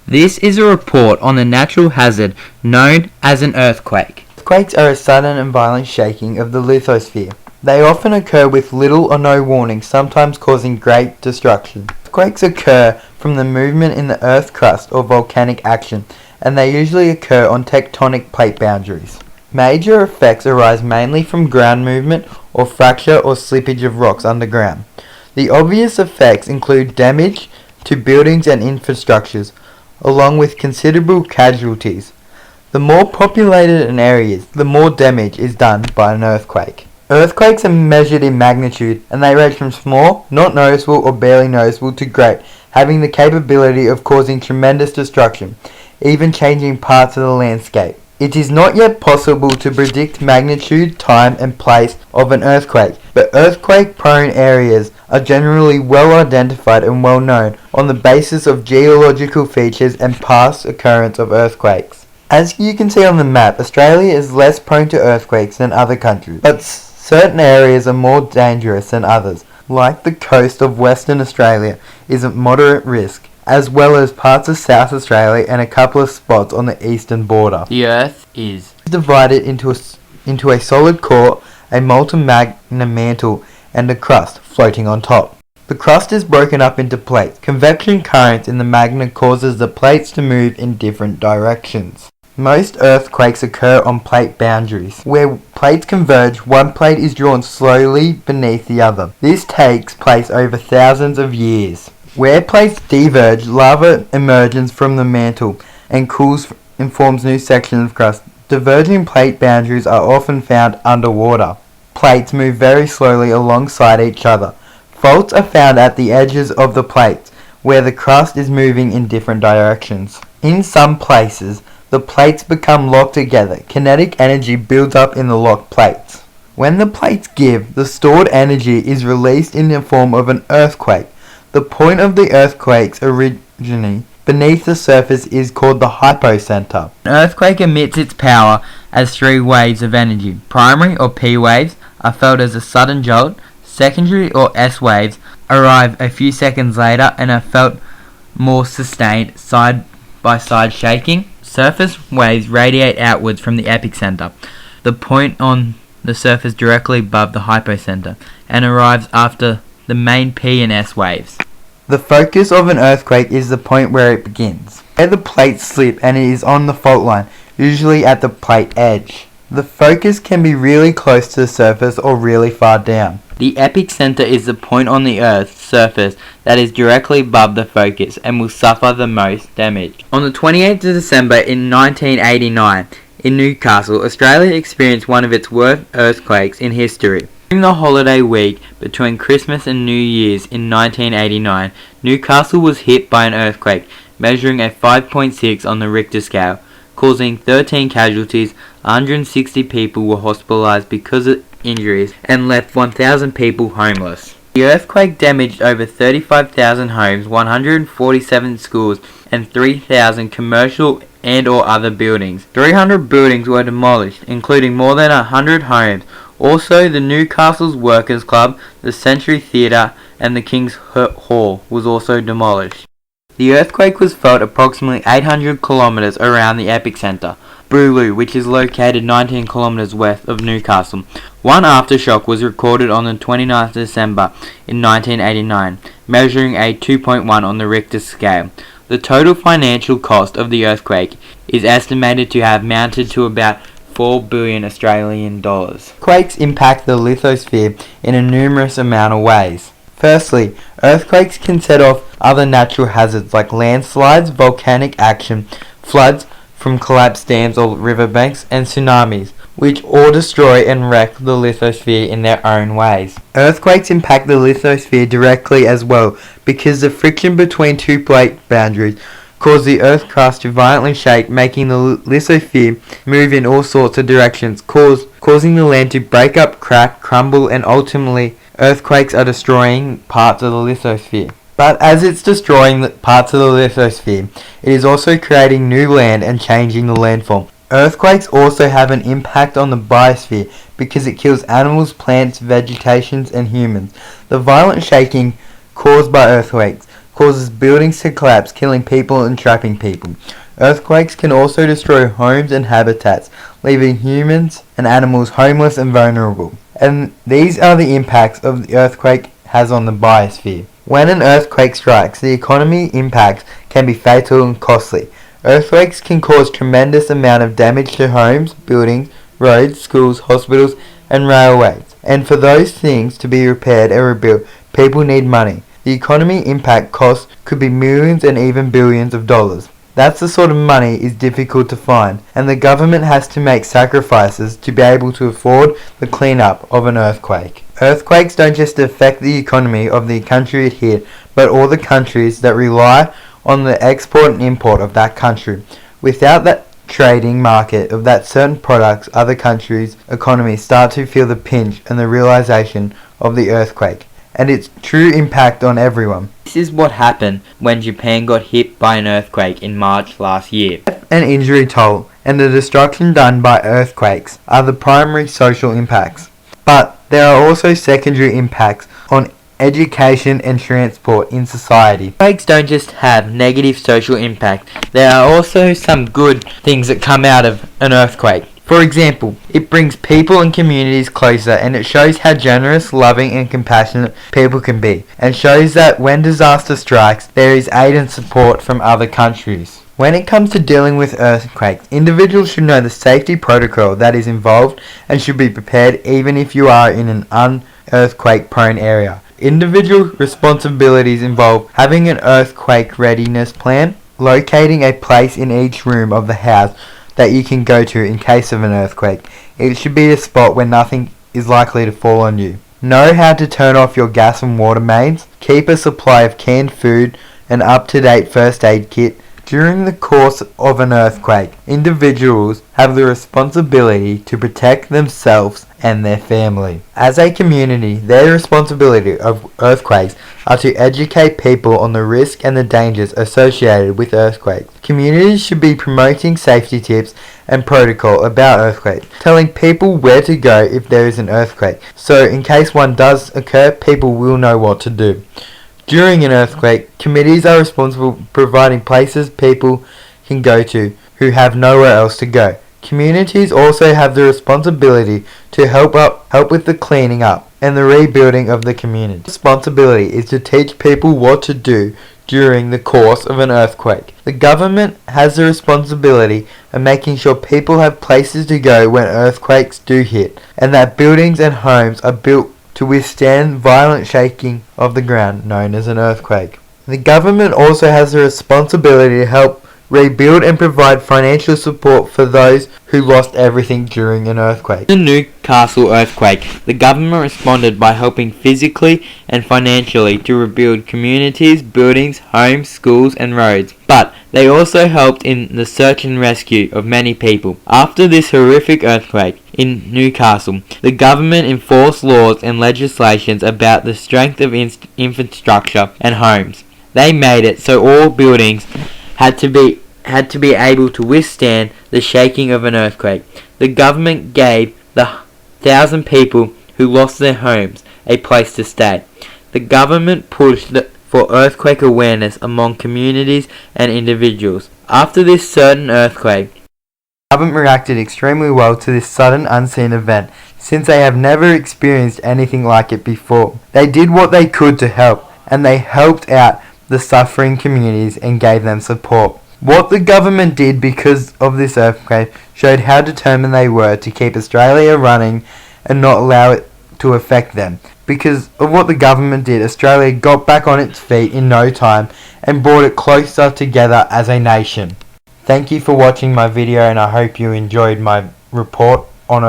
This is a report on the natural hazard known as an earthquake. Earthquakes are a sudden and violent shaking of the lithosphere. They often occur with little or no warning, sometimes causing great destruction. Earthquakes occur from the movement in the Earth's crust or volcanic action, and they usually occur on tectonic plate boundaries. Major effects arise mainly from ground movement or fracture or slippage of rocks underground. The obvious effects include damage to buildings and infrastructures, along with considerable casualties. The more populated an area is, the more damage is done by an earthquake. Earthquakes are measured in magnitude, and they range from small, not noticeable or barely noticeable, to great, having the capability of causing tremendous destruction, even changing parts of the landscape. It is not yet possible to predict magnitude, time and place of an earthquake, but earthquake-prone areas are generally well identified and well known on the basis of geological features and past occurrence of earthquakes. As you can see on the map, Australia is less prone to earthquakes than other countries, but certain areas are more dangerous than others, like the coast of Western Australia is at moderate risk, as well as parts of South Australia and a couple of spots on the eastern border. The Earth is divided into a solid core, a molten magma mantle, and a crust floating on top. The crust is broken up into plates. Convection currents in the magma causes the plates to move in different directions. Most earthquakes occur on plate boundaries. Where plates converge, one plate is drawn slowly beneath the other. This takes place over thousands of years. Where plates diverge, lava emerges from the mantle and cools and forms new sections of crust. Diverging plate boundaries are often found underwater. Plates move very slowly alongside each other. Faults are found at the edges of the plates, where the crust is moving in different directions. In some places, the plates become locked together. Kinetic energy builds up in the locked plates. When the plates give, the stored energy is released in the form of an earthquake. The point of the earthquake's origin beneath the surface is called the hypocenter. An earthquake emits its power as three waves of energy. Primary or P waves are felt as a sudden jolt. Secondary or S waves arrive a few seconds later and are felt more sustained side-by-side shaking. Surface waves radiate outwards from the epicenter, the point on the surface directly above the hypocenter, and arrives after the main P and S waves. The focus of an earthquake is the point where it begins, where the plates slip and it is on the fault line, usually at the plate edge. The focus can be really close to the surface or really far down. The epicenter is the point on the Earth's surface that is directly above the focus and will suffer the most damage. On the 28th of December in 1989, in Newcastle, Australia experienced one of its worst earthquakes in history. During the holiday week between Christmas and New Year's in 1989, Newcastle was hit by an earthquake measuring a 5.6 on the Richter scale, causing 13 casualties. 160 people were hospitalised because of injuries and left 1,000 people homeless. The earthquake damaged over 35,000 homes, 147 schools and 3,000 commercial and or other buildings. 300 buildings were demolished, including more than 100 homes. Also, the Newcastle's Workers Club, the Century Theatre and the King's Hall was also demolished. The earthquake was felt approximately 800 kilometres around the epicenter, Booloo, which is located 19 kilometres west of Newcastle. One aftershock was recorded on the 29th of December in 1989, measuring a 2.1 on the Richter scale. The total financial cost of the earthquake is estimated to have mounted to about 4 billion Australian dollars. Earthquakes impact the lithosphere in a numerous amount of ways. Firstly, earthquakes can set off other natural hazards like landslides, volcanic action, floods from collapsed dams or riverbanks, and tsunamis, which all destroy and wreck the lithosphere in their own ways. Earthquakes impact the lithosphere directly as well, because the friction between two plate boundaries cause the earth crust to violently shake, making the lithosphere move in all sorts of directions, causing the land to break up, crack, crumble, and ultimately earthquakes are destroying parts of the lithosphere. But as it's destroying parts of the lithosphere, it is also creating new land and changing the landform. Earthquakes also have an impact on the biosphere because it kills animals, plants, vegetations, and humans. The violent shaking caused by earthquakes causes buildings to collapse, killing people and trapping people. Earthquakes can also destroy homes and habitats, leaving humans and animals homeless and vulnerable. And these are the impacts of the earthquake has on the biosphere. When an earthquake strikes, the economy impacts can be fatal and costly. Earthquakes can cause tremendous amount of damage to homes, buildings, roads, schools, hospitals, and railways. And for those things to be repaired and rebuilt, people need money. The economy impact costs could be millions and even billions of dollars. That's the sort of money is difficult to find, and the government has to make sacrifices to be able to afford the cleanup of an earthquake. Earthquakes don't just affect the economy of the country it hit, but all the countries that rely on the export and import of that country. Without that trading market of that certain products, other countries' economies start to feel the pinch and the realization of the earthquake and its true impact on everyone. This is what happened when Japan got hit by an earthquake in March last year. An injury toll and the destruction done by earthquakes are the primary social impacts. But there are also secondary impacts on education and transport in society. Earthquakes don't just have negative social impact, there are also some good things that come out of an earthquake. For example, it brings people and communities closer, and it shows how generous, loving and compassionate people can be, and shows that when disaster strikes, there is aid and support from other countries. When it comes to dealing with earthquakes, individuals should know the safety protocol that is involved and should be prepared even if you are in an unearthquake prone area. Individual responsibilities involve having an earthquake readiness plan, locating a place in each room of the house that you can go to in case of an earthquake. It should be a spot where nothing is likely to fall on you. Know how to turn off your gas and water mains. Keep a supply of canned food and up-to-date first aid kit. During the course of an earthquake, individuals have the responsibility to protect themselves and their family. As a community, their responsibility of earthquakes are to educate people on the risk and the dangers associated with earthquakes. Communities should be promoting safety tips and protocol about earthquakes, telling people where to go if there is an earthquake, so in case one does occur, people will know what to do. During an earthquake, committees are responsible for providing places people can go to who have nowhere else to go. Communities also have the responsibility to help with the cleaning up and the rebuilding of the community. The responsibility is to teach people what to do during the course of an earthquake. The government has the responsibility of making sure people have places to go when earthquakes do hit, and that buildings and homes are built to withstand violent shaking of the ground, known as an earthquake. The government also has the responsibility to help rebuild and provide financial support for those who lost everything during an earthquake. In the Newcastle earthquake, the government responded by helping physically and financially to rebuild communities, buildings, homes, schools and roads. But they also helped in the search and rescue of many people. After this horrific earthquake in Newcastle, the government enforced laws and legislations about the strength of infrastructure and homes. They made it so all buildings had to be able to withstand the shaking of an earthquake. The government gave the 1,000 people who lost their homes a place to stay. The government pushed for earthquake awareness among communities and individuals. After this certain earthquake, the government reacted extremely well to this sudden unseen event, since they have never experienced anything like it before. They did what they could to help, and they helped out the suffering communities and gave them support. What the government did because of this earthquake showed how determined they were to keep Australia running and not allow it to affect them. Because of what the government did, Australia got back on its feet in no time and brought it closer together as a nation. Thank you for watching my video, and I hope you enjoyed my report on